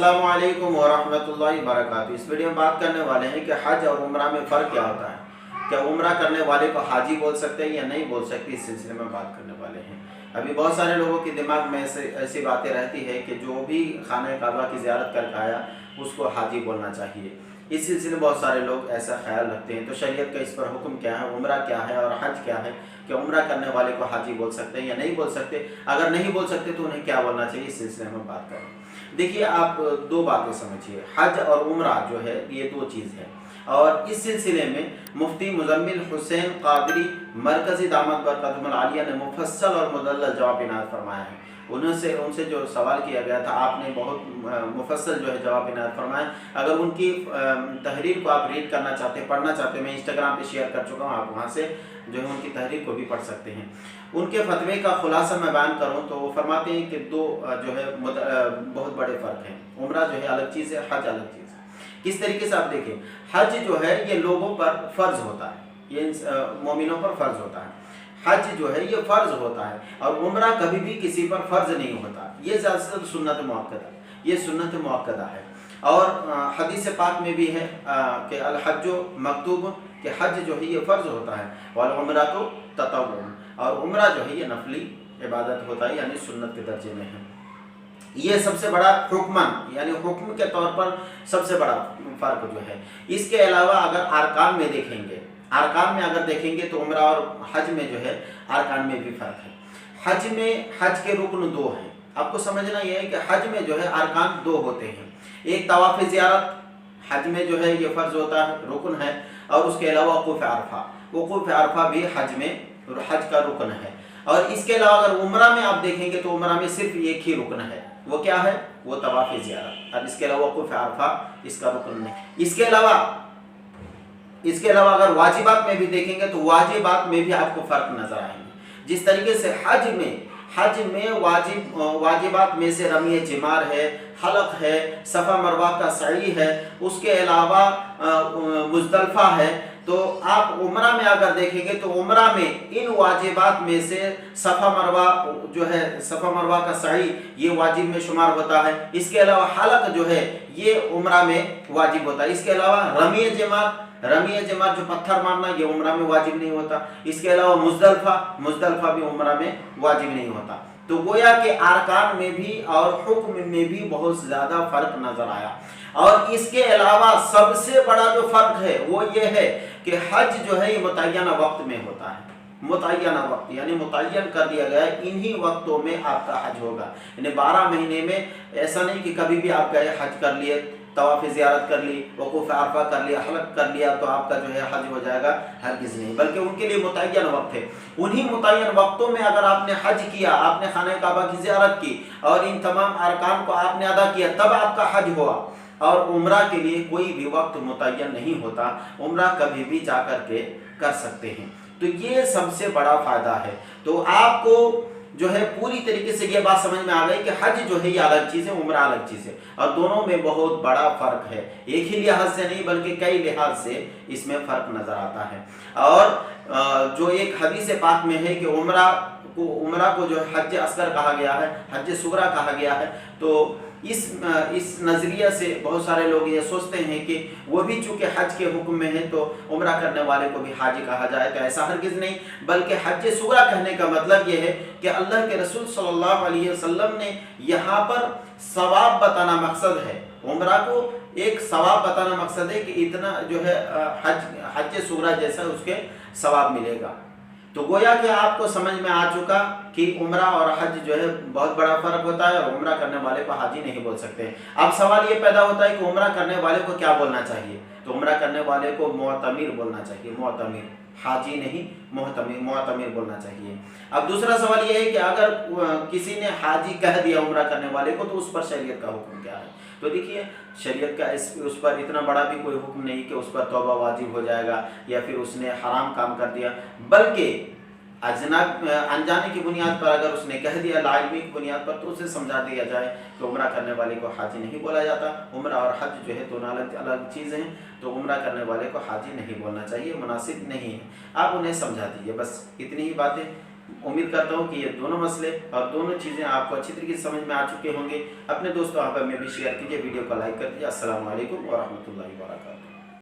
अस्सलामु अलैकुम वरहमतुल्लाहि वबरकातुहू। इस वीडियो में बात करने वाले हैं कि हज और उम्रा में फ़र्क क्या होता है। क्या उम्रा करने वाले को हाजी बोल सकते हैं या नहीं बोल सकते, इस सिलसिले में बात करने वाले हैं। अभी बहुत सारे लोगों के दिमाग में ऐसी बातें रहती है कि जो भी खाने काबा की ज़ियारत करके आया उसको हाजी बोलना चाहिए। इस सिलसिले में बहुत सारे लोग ऐसा ख्याल रखते हैं। तो शरीयत का इस पर हुक्म क्या है, उम्रा क्या है और हज क्या है, कि उम्रा करने वाले को हाजी बोल सकते हैं या नहीं बोल सकते। अगर नहीं बोल सकते तो उन्हें क्या बोलना चाहिए, इस सिलसिले में बात करें। देखिए, आप दो बातें समझिए, हज और उम्रा जो है ये दो चीज़ है। और इस सिलसिले में मुफ्ती मुजम्मिल हुसैन कादरी मरकज़ी दामत बरकतुहुल आलिया ने मुफस्सल और मुदल्लल जवाब इनायत फरमाया है। उनसे जो सवाल किया गया था, आपने बहुत मुफस्सल जो है जवाब इनायत फरमाया। अगर उनकी तहरीर को आप रीड करना चाहते हैं, पढ़ना चाहते हैं, मैं इंस्टाग्राम पे शेयर कर चुका हूँ, आप वहाँ से जो है उनकी तहरीर को भी पढ़ सकते हैं। उनके फतवे का खुलासा मैं बयान करूँ तो वो फरमाते हैं कि दो जो है बहुत बड़े फ़र्क हैं। उम्रा जो है अलग चीज़ है, हज अलग चीज़ है। किस तरीके से आप देखें, हज जो है ये लोगों पर फ़र्ज होता है, ये मोमिनों पर फ़र्ज होता है। हज जो है ये फ़र्ज होता है और उम्रा कभी भी किसी पर फ़र्ज नहीं होता। ये ज़्यादातर सुन्नत मुअक्कदा, ये सुन्नत मुअक्कदा है। और हदीस पाक में भी है कि अल हज्जो मकतूब, कि हज जो है ये फ़र्ज होता है, वल उम्रा तो ततव्वुअ, और उम्रा जो है ये नफली इबादत होता है, यानी सुन्नत के दर्जे में है। ये सबसे बड़ा हुक्मन यानी हुक्म के तौर पर सबसे बड़ा फ़र्क जो है। इसके अलावा अगर अरकान में देखेंगे, अरकान में अगर देखेंगे तो उम्रा और हज में जो है अरकान में भी फ़र्क है। हज में हज के रुकन दो हैं। आपको समझना यह है कि हज में जो है अरकान दो होते हैं। एक तवाफ़ ज़ियारत हज में जो है ये फ़र्ज होता है, रुकन है, और उसके अलावा वक़ूफ़ अरफ़ा, वक़ूफ़ अरफ़ा भी हज में हज का रुकन है। और इसके अलावा अगर उम्रा में आप देखेंगे तो उम्रा में सिर्फ एक ही रुकन है, वो क्या है, वो तवाफ़ ज़ियारत। अब इसके अलावा वक़ूफ़ अरफ़ा इसका रुकन नहीं। इसके अलावा अगर वाजिबात में भी देखेंगे तो वाजिबात में भी आपको फ़र्क नज़र आएंगे। जिस तरीके से हज में वाजिबात में से रमी जिमार है, हलक है, सफ़ा मरवा का सई है, उसके अलावा मुज़दलिफ़ा है। तो आप उम्रा में अगर देखेंगे तो उम्रा में इन वाजिबात में से सफ़ा मरवा जो है, सफ़ा मरवा का सई ये वाजिब में शुमार होता है। इसके अलावा हलक जो है ये उम्रा में वाजिब होता है। इसके अलावा रमी जमार जो पत्थर मारना ये उम्रा में वाजिब नहीं होता। इसके अलावा मुज़दलिफ़ा भी उम्रा में वाजिब नहीं होता। तो गोया के अरकान में भी और हुक्म में भी बहुत ज़्यादा फ़र्क नज़र आया। और इसके अलावा सबसे बड़ा जो फ़र्क है वो ये है कि हज जो है ये मुतय्यना वक्त में होता है। मुतय्यना वक्त यानी मुतय्यन कर दिया गया है, इन्हीं वक्तों में आपका हज होगा। यानी 12 महीने में ऐसा नहीं कि कभी भी आप गए हज कर लिए, तवाफ़ ज़ियारत कर ली, वक़ूफ़ अरफ़ा कर लिया, हलक कर लिया तो आपका जो है हज हो जाएगा, हरगिज़ नहीं। बल्कि उनके लिए मुतय्यन वक्त है। उन्हीं मुतय्यन वक्तों में अगर आपने हज किया, आपने खाने काबा की ज़ियारत की और इन तमाम अरकान को आपने अदा किया, तब आपका हज हुआ। और उम्रा के लिए कोई भी वक्त मुतय्यन नहीं होता, उम्रा कभी भी जा कर के कर सकते हैं। तो ये सबसे बड़ा फ़ायदा है। तो आपको जो है पूरी तरीके से ये बात समझ में आ गई कि हज जो है ये अलग चीज़ है, उम्रा अलग चीज़ है, और दोनों में बहुत बड़ा फ़र्क है। एक ही लिहाज से नहीं बल्कि कई लिहाज से इसमें फ़र्क नज़र आता है। और जो एक हदीस पाक में है कि उम्रा को जो हज असगर कहा गया है, हज सुगरा कहा गया है। तो इस नज़रिया से बहुत सारे लोग ये सोचते हैं कि वो भी चूँकि हज के हुक्म में है तो उम्रा करने वाले को भी हाजी कहा जाए, तो ऐसा हरगिज़ नहीं। बल्कि हज सुगरा कहने का मतलब ये है कि अल्लाह के रसूल सल्लल्लाहु अलैहि वसल्लम ने यहाँ पर सवाब बताना मकसद है। उम्रा को एक सवाब बताना मकसद है कि इतना जो है हज सुगरा जैसा उसके सवाब मिलेगा। तो गोया कि आपको समझ में आ चुका कि उम्रा और हज जो है बहुत बड़ा फ़र्क होता है, और उम्रा करने वाले को हाजी नहीं बोल सकते। अब सवाल ये पैदा होता है कि उम्रा करने वाले को क्या बोलना चाहिए। तो उम्रा करने वाले को मुअतमिर बोलना चाहिए, मुअतमिर, हाजी नहीं, मुअतमिर बोलना चाहिए। अब दूसरा सवाल ये है कि अगर किसी ने हाजी कह दिया उम्रा करने वाले को, तो उस पर शरीयत का हुक्म क्या है। तो देखिए, शरीयत का उस पर इतना बड़ा भी कोई हुक्म नहीं कि उस पर तौबा वाजिब हो जाएगा या फिर उसने हराम काम कर दिया, बल्कि अनजाने की बुनियाद पर अगर उसने कह दिया, लाइल्मी की बुनियाद पर, तो उसे समझा दिया जाए कि उम्रा करने वाले को हाजी नहीं बोला जाता। उम्रा और हज जो है दोनों अलग अलग चीज़ें हैं। तो उम्रा करने वाले को हाजी नहीं बोलना चाहिए, मुनासिब नहीं है। आप उन्हें समझा दीजिए, बस इतनी ही बातें। امید کرتا ہوں کہ یہ دونوں مسئلے اور دونوں چیزیں آپ کو اچھی طریقے سے سمجھ میں آ چکے ہوں گے۔ اپنے دوستوں احباب میں بھی شیئر کیجیے، ویڈیو کو لائک کر دیجیے۔ السلام علیکم ورحمۃ اللہ وبرکاتہ۔